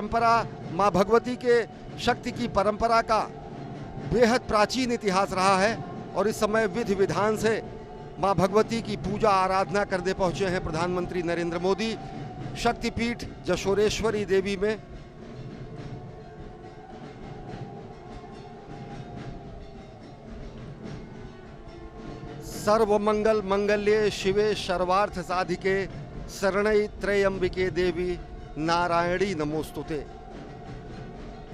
परंपरा, माँ भगवती के शक्ति की परंपरा का बेहद प्राचीन इतिहास रहा है और इस समय विधि विधान से माँ भगवती की पूजा आराधना करने पहुंचे हैं प्रधानमंत्री नरेंद्र मोदी शक्तिपीठ जशोरेश्वरी देवी में। सर्वमंगल मंगल्ये शिवे सर्वार्थ साधिके शरण्ये त्र्यंबिके देवी नारायणी नमोस्तुते।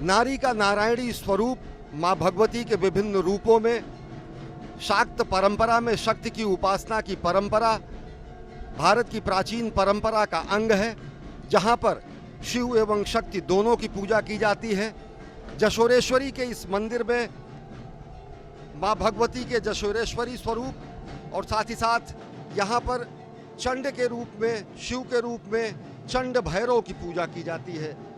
नारी का नारायणी स्वरूप माँ भगवती के विभिन्न रूपों में, शाक्त परंपरा में शक्ति की उपासना की परंपरा भारत की प्राचीन परंपरा का अंग है, जहाँ पर शिव एवं शक्ति दोनों की पूजा की जाती है। जशोरेश्वरी के इस मंदिर में माँ भगवती के जशोरेश्वरी स्वरूप और साथ ही साथ यहाँ पर चंड के रूप में, शिव के रूप में चंड भैरव की पूजा की जाती है।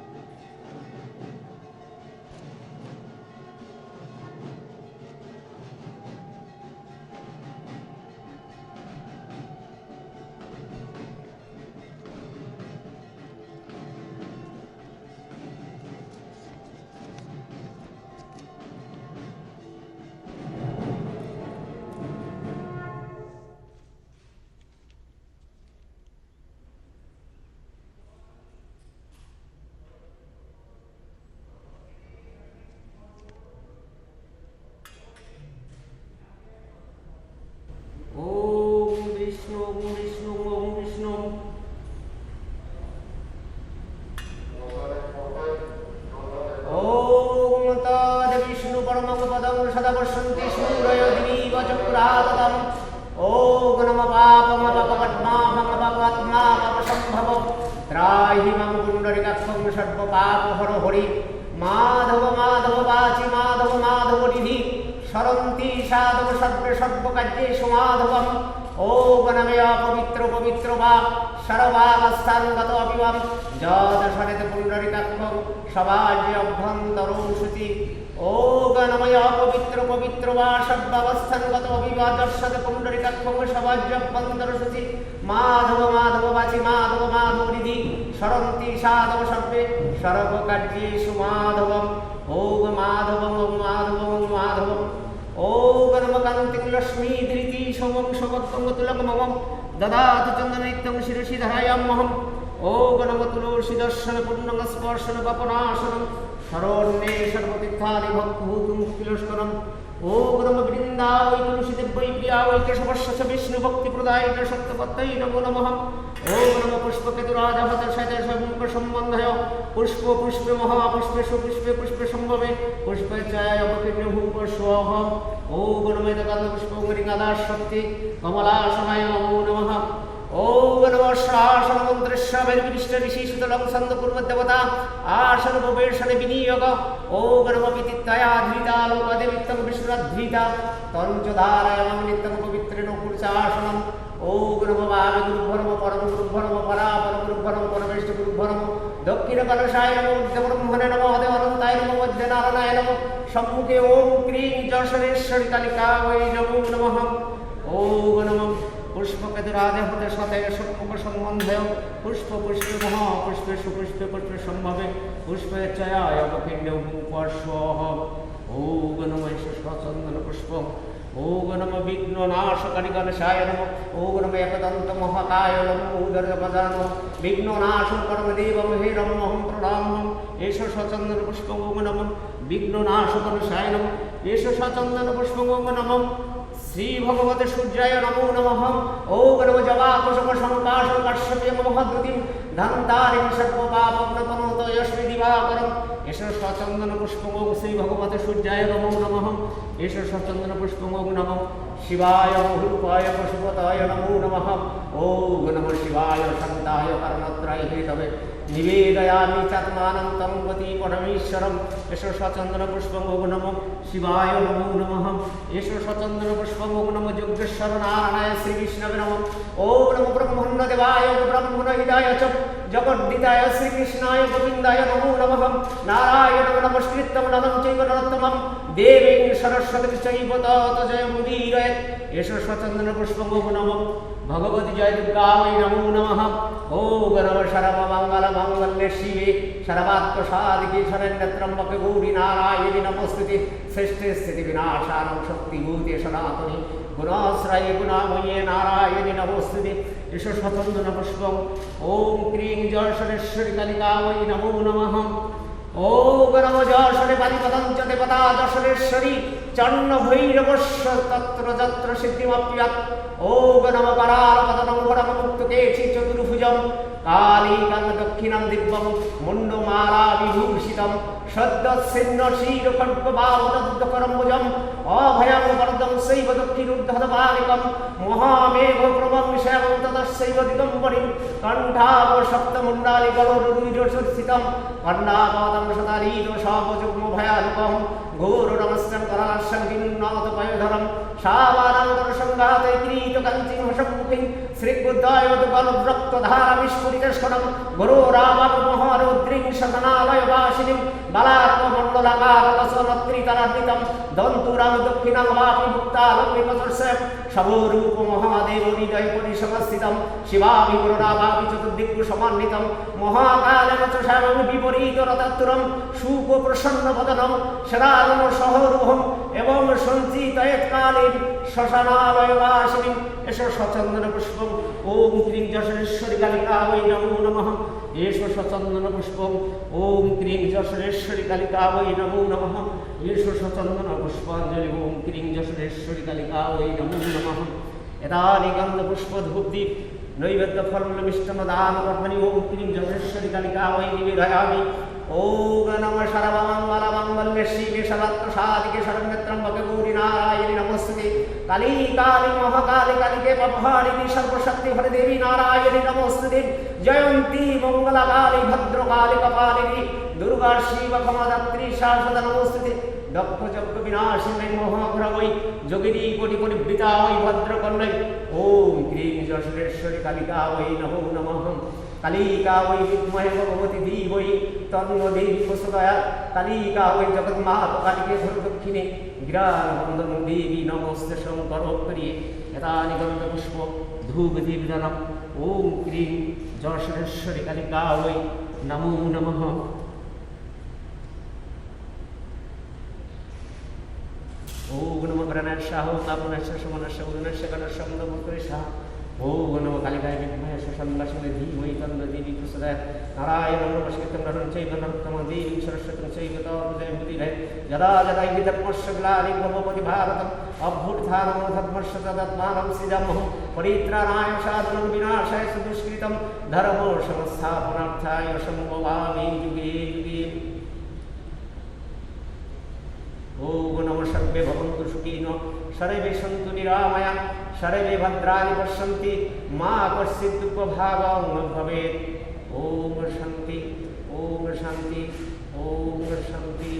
माधव माधव वाची माधव माधव निधि सरंती साधव सर्व सर्वकार्येषु माधवम्। ओम नमः पवित्र पवित्र वा सर्वावस्थांगत अभिवं जदशरथ पुंडरीकाक्षं सवाज्य अभ्यन्तरो शुचि। ओम नमः पवित्र पवित्र वा सर्वावस्थांगत अभिवं जदशरथ पुंडरीकाक्षं सवाज्य अभ्यन्तरो शुचि। माधव माधव वाची माधव माधव निधि सरंती साधव सर्वे सर्वकार्येषु माधवम्। ओम माधवम् ओम माधवम् ओम माधवम्। ओम नमः कान्तिं लक्ष्मी धृति सोमं सोमत्वं मम ददातु चन्दननित्यं शिरसि धरायामहम्। ओम नमः तुलसी दर्शन पुण्यं स्पर्शन पापनाशनं शरण्ये सर्वतीर्थानि भक्तभूतं किलस्करम्। ओम नमः वृन्दावै तुलसी देव्यै प्रियावै केशवस्य विष्णु भक्ति प्रदायिने सत्यपत्यै नमो नमः। ओम नमः पुष्पकेतुराजभद्रशतशं संबन्धय पुष्प पुष्पे महापुष्पेषु पुष्पे पुष्पे संभवे पुष्पे चायवकिन्यभूप स्वाहा। ओम नमः तकन्दपुष्पगरिङ्गदाशक्ति कमलासनाय नमो नमः। ओम नमः शासनमन्त्रस्याभिर्विष्टविशेषतलं सन्दकुर्मद्देवता आसनोपवेशने विनियोग। ओम नमः विदित्तया धृता लोकदेवित्तं विष्णुरद्धिता तञ्चधारयामि नित्यं पवित्रेण पुरुषासनम्। ओम नमः वायुगुरुभ्यो परम गुरुभ्यो परापर गुरुभ्यो परमेष्ठ गुरुभ्यो दक्षिणकलशाय नमो ब्रह्मणे नमः देवानन्ताय नमः मध्यनारायणाय नमः सम्मुखे ओम क्रीं जशोरेश्वरी कालिकायै नमो नमः। ओम नमः पुष्पकेतुराजभद्र शतय सम्मुख सम्बन्धय पुष्प पुष्पे महापुष्पेषु पुष्पे पुष्पे संभवे पुष्पे चायवकिन्यभूप स्वाहा। ओम नमः चन्दन पुष्पम्। ओम नमः विघ्ननाशकाय गणेशाय नमः। ओम नमः एकदन्तमहाकाय नमो उदरगमदानो विघ्ननाशं परमदेवं हेरमहं प्रणमाम्यहम्। एष सचन्दनपुष्पम्। ओम नमः विघ्ननाशगणेशाय नमः। एष सचन्दनपुष्पम्। ओम नमः श्री भगवते सूर्याय नमो नमः। ओम नमः जवाकुसुमशङ्काशं काश्यपेय महद्रुतिं धन्तारिं सर्वपापग्नपनोत यस्मै दिवाकरम्। एष सचन्दनपुष्पम्। ओम श्री भगवते सूर्याय नमो नमः। एष सचन्दनपुष्पम्। ओम नमः शिवाय रूपाय पशुपताय नमो नमः। ओम नमः शिवाय शान्ताय कर्णत्राय हेतवे निवेदयामि चात्मानं तं गति परमेश्वरम्। एष सचन्दनपुष्पम्। ओम नमः शिवाय नमो नमः। एष सचन्दनपुष्पम्। ओम नमः योगेश्वर नारायणाय श्रीविष्णवे नमः। ओम नमः ब्रह्मण्यदेवाय ब्रह्मणहिताय च जगद्दिताय श्रीकृष्णाय गोविन्दाय नमो नमः। नारायणं नमस्कृत्य नरं चैव नरोत्तमं देवीं সরস্বতী চৈব তত জয় মুদীরয় এষো সচন্দন পুষ্পং নম ভগবতী জয় দুর্গা ওই নমো নমঃ ওম নম সর্ব মঙ্গল মঙ্গলে শিবে সর্বাত্ম সাধিকে শরণ্যত্রম্বকে গৌরী নারায়ণী নমস্তুতে শ্রেষ্ঠে স্থিতি বিনাশানং শক্তিভূতে সনাতনী গুণাশ্রয়ে গুণাময়ে নারায়ণী নমস্তুতে এষো সচন্দন পুষ্পং ওম ক্রিং জয় সরেশ্বরী কালিকা ওই নমো নমঃ ওম নম যশরে পারিপদঞ্চ দেবতা যশরেশ্বরী চন্ন ভৈরবস্য তত্র যত্র সিদ্ধিমপ্যত ওম নম করারপদনং পরম মুক্তকেশি চতুর্ভুজম কালীকাং দক্ষিণাং দিব্যং মুণ্ডমালা বিভূষিতম সদ্যচ্ছিন্ন ক্ষীরখণ্ডবাবদগ্ধকরম্বুজম অভয়ং বরদং শৈব দক্ষিণূর্ধ্বপালিকম মহামেঘ প্রভং শ্যামং ততঃশৈব দিগম্বরিং কণ্ঠাব সপ্তমণ্ডালি গলরুরিরসর্ষিতম কর্ণাপদং সদারীর সবযুগ্ম ভয়ানুকম ঘোরনমস্যং করালস্যং বিনুন্নত পয়োধরম শাবানাঙ্গর সংঘাতে ক্রীত কাঞ্চিং সম্মুখিং শ্রীবুদ্ধায় দুগলরক্তধারা বিস্ফুরিতস্ফুটং ঘোরাবাগ মহারৌদ্রিং শতনালয় বাসিনীং বালার্কমণ্ডলাকার লসনত্রিতরান্বিতম দন্তুরাং দক্ষিণাং বাপি মুক্তালম্বিকদর্শয়ম শবোরূপ মহাদেব হৃদয় পরিসমস্থিতম শিবাভিগুণাভাবি চতুর্দিগ্গু সমন্বিতম মহাকালেন চ শ্যামং বিপরীত রতাত্তুরম শুক প্রসন্ন বদনম শরারম সহরূহম এবং সঞ্চিতয়েৎকালীন শ্মশানালয় বাসিনীং এষো সচন্দন পুষ্পং ওম ক্রিং যশোরেশ্বরী কালিকা ওই নমো নমঃ এষো সচন্দন পুষ্পং ওম ক্রিং যশোরেশ্বরী কালিকা ওই নমো নমঃ এষো সচন্দন পুষ্পাঞ্জলি ওম ক্রিং যশোরেশ্বরী কালিকা ওই নমো নমঃ এতানি গন্ধ পুষ্প ধূপদীপ নৈবেদ্য ফলমিষ্টম দান কর্মণি ওম ক্রিং যশোরেশ্বরী কালিকা ওই নিবেদয়ামি ওম নম সর্ব মঙ্গল মঙ্গলে শিবে সর্বাত্ম সাধিকে শরণ্যত্রম্বকে গৌরী নারায়ণী নমস্তুতে কালী কালী মহাকালী কালিকে পভারিণী সর্বশক্তি হরে দেবী নারায়ণী নমস্তুতে জয়ন্তী মঙ্গলা কালী ভদ্রকালী কপালিনী দুর্গা শিব ক্ষমাদাত্রী শাশ্বত নমস্তুতে দক্ষ যজ্ঞ বিনাশিনী মহাঘ্রবৈ যোগিনী কোটি কোটি বৃতা ওই ভদ্রকর্ণৈ ওম ক্রিং যশোরেশ্বরী কালিকা ওই নমো নমঃ কালিকা ওই বিদ্মহে ভগবতী ধীমহি তন্নো দেবী প্রসদয়া কালিকা ওই জগন্মাত কালিকে ধর দক্ষিণে গিরাবন্দন দেবী নমস্তে শঙ্কর করিয়ে এতানি গন্ধ পুষ্প ধূপ দীপদানম ওম ক্রিং যশোরেশ্বরী কালিকা ওই নমো নমঃ ওম নম গণেশাহ তাপনেশ সমনেশ উদনেশ গণেশম নমঃ ওম নম কালিকায় বিদ্মহে শশাঙ্গসনে ধীমহি তন্নো দেবী প্রসদয়া নারায়ণং নমস্কৃত্যং নরং চৈব নরোত্তমং দেবীং সরস্বতীং চৈব তস্मै জয়মুদীরয়ে যদা যদা হি ধর্মস্য গ্লানিং ভবতি ভারতম অভ্যুত্থাनं ধর্মস্য তদাত্মাनं সৃজামः পরিত্রাণায় সাধনাং বিনাশায় সুদুষ্কৃতং ধর্ম সংস্থাপনার্থায় সম্ভবামি যুগে যুগে ওম নম সর্বে ভবন্তু সুখিনো সর্বে সন্তু নিরাময়া সর্বে ভদ্রাণি পশ্যন্তি মা কশ্চিৎ দুঃখভাগং ভবেৎ ওম শান্তি ওম শান্তি ওম শান্তি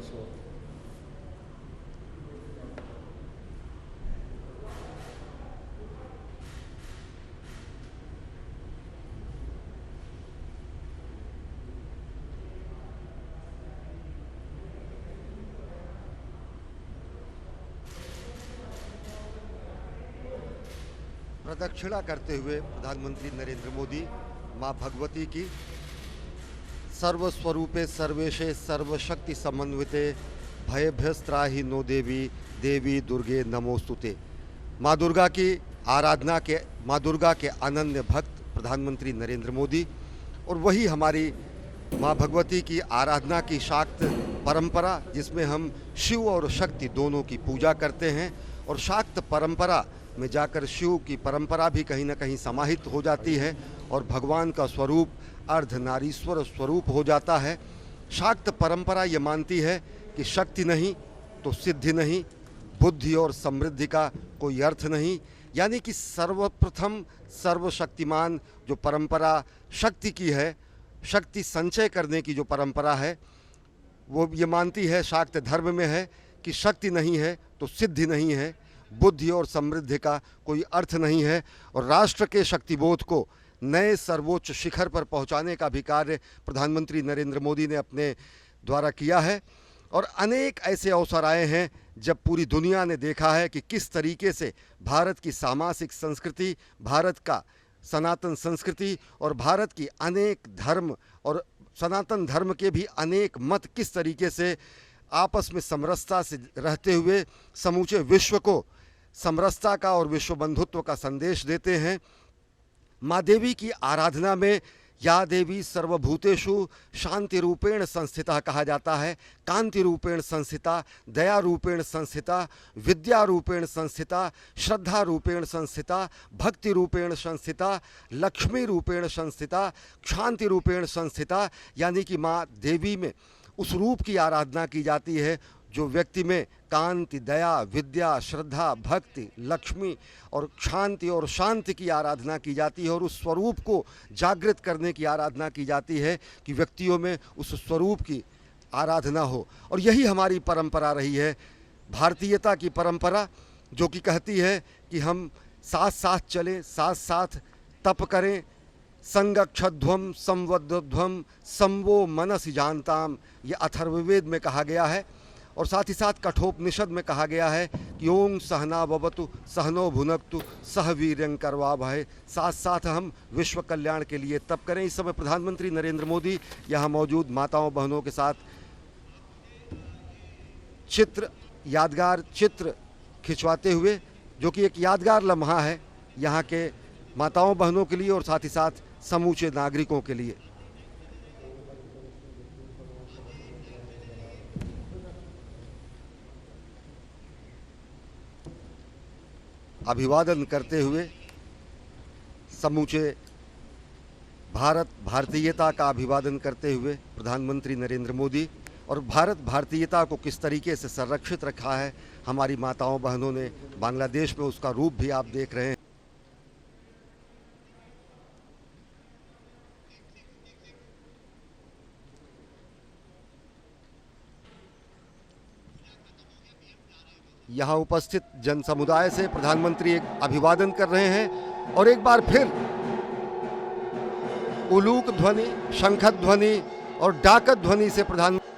सो प्रदक्षिणा करते हुए प्रधानमंत्री नरेंद्र मोदी मां भगवती की सर्वस्वरूपे सर्वेशे सर्वशक्ति समन्विते भयभ्यस्त्राहि नो देवी देवी दुर्गे नमोस्तुते। मां दुर्गा की आराधना के मां दुर्गा के अनन्य भक्त प्रधानमंत्री नरेंद्र मोदी और वही हमारी मां भगवती की आराधना की शाक्त परंपरा, जिसमें हम शिव और शक्ति दोनों की पूजा करते हैं और शाक्त परंपरा में जाकर शिव की परंपरा भी कहीं ना कहीं समाहित हो जाती है और भगवान का स्वरूप अर्धनारीश्वर स्वरूप हो जाता है। शाक्त परंपरा ये मानती है कि शक्ति नहीं तो सिद्धि नहीं, बुद्धि और समृद्धि का कोई अर्थ नहीं, यानी कि सर्वप्रथम सर्वशक्तिमान जो परंपरा शक्ति की है, शक्ति संचय करने की जो परंपरा है, वो ये मानती है शाक्त धर्म में है कि शक्ति नहीं है तो सिद्धि नहीं है, बुद्धि और समृद्धि का कोई अर्थ नहीं है। और राष्ट्र के शक्तिबोध को नए सर्वोच्च शिखर पर पहुंचाने का भी कार्य प्रधानमंत्री नरेंद्र मोदी ने अपने द्वारा किया है। और अनेक ऐसे अवसर आए हैं जब पूरी दुनिया ने देखा है कि किस तरीके से भारत की सामाजिक संस्कृति, भारत का सनातन संस्कृति और भारत की अनेक धर्म और सनातन धर्म के भी अनेक मत किस तरीके से आपस में समरसता से रहते हुए समूचे विश्व को समरसता का और विश्व बंधुत्व का संदेश देते हैं। माँ देवी की आराधना में या देवी सर्वभूतेषु शांति रूपेण संस्थिता कहा जाता है। कांति रूपेण संस्थिता, दया रूपेण संस्थिता, विद्या रूपेण संस्थिता, श्रद्धा रूपेण संस्थिता, भक्ति रूपेण संस्थिता, लक्ष्मी रूपेण संस्थिता, शांति रूपेण संस्थिता, यानी कि माँ देवी में उस रूप की आराधना की जाती है जो व्यक्ति में कांति, दया, विद्या, श्रद्धा, भक्ति, लक्ष्मी और शांति और शांति की आराधना की जाती है और उस स्वरूप को जागृत करने की आराधना की जाती है कि व्यक्तियों में उस स्वरूप की आराधना हो। और यही हमारी परंपरा रही है, भारतीयता की परंपरा, जो कि कहती है कि हम साथ साथ चलें, साथ साथ तप करें। संगक्षध्वम संवध्वम संवो मनसि जानताम, ये अथर्ववेद में कहा गया है। और साथ ही साथ कठोपनिषद में कहा गया है कि ओम सहना भवतु सहनो भुनक्तु सह वीर्यं करवावहै। साथ साथ हम विश्व कल्याण के लिए तप करें। इस समय प्रधानमंत्री नरेंद्र मोदी यहाँ मौजूद माताओं बहनों के साथ यादगार चित्र खिंचवाते हुए, जो कि एक यादगार लम्हा है यहाँ के माताओं बहनों के लिए और साथ ही साथ समूचे नागरिकों के लिए। अभिवादन करते हुए समूचे भारतीयता का अभिवादन करते हुए प्रधानमंत्री नरेंद्र मोदी और भारतीयता को किस तरीके से संरक्षित रखा है हमारी माताओं बहनों ने बांग्लादेश में, उसका रूप भी आप देख रहे हैं। यहाँ उपस्थित जन समुदाय से प्रधानमंत्री एक अभिवादन कर रहे हैं और एक बार फिर उलूक ध्वनि, शंख ध्वनि और डाक ध्वनि से प्रधानमंत्री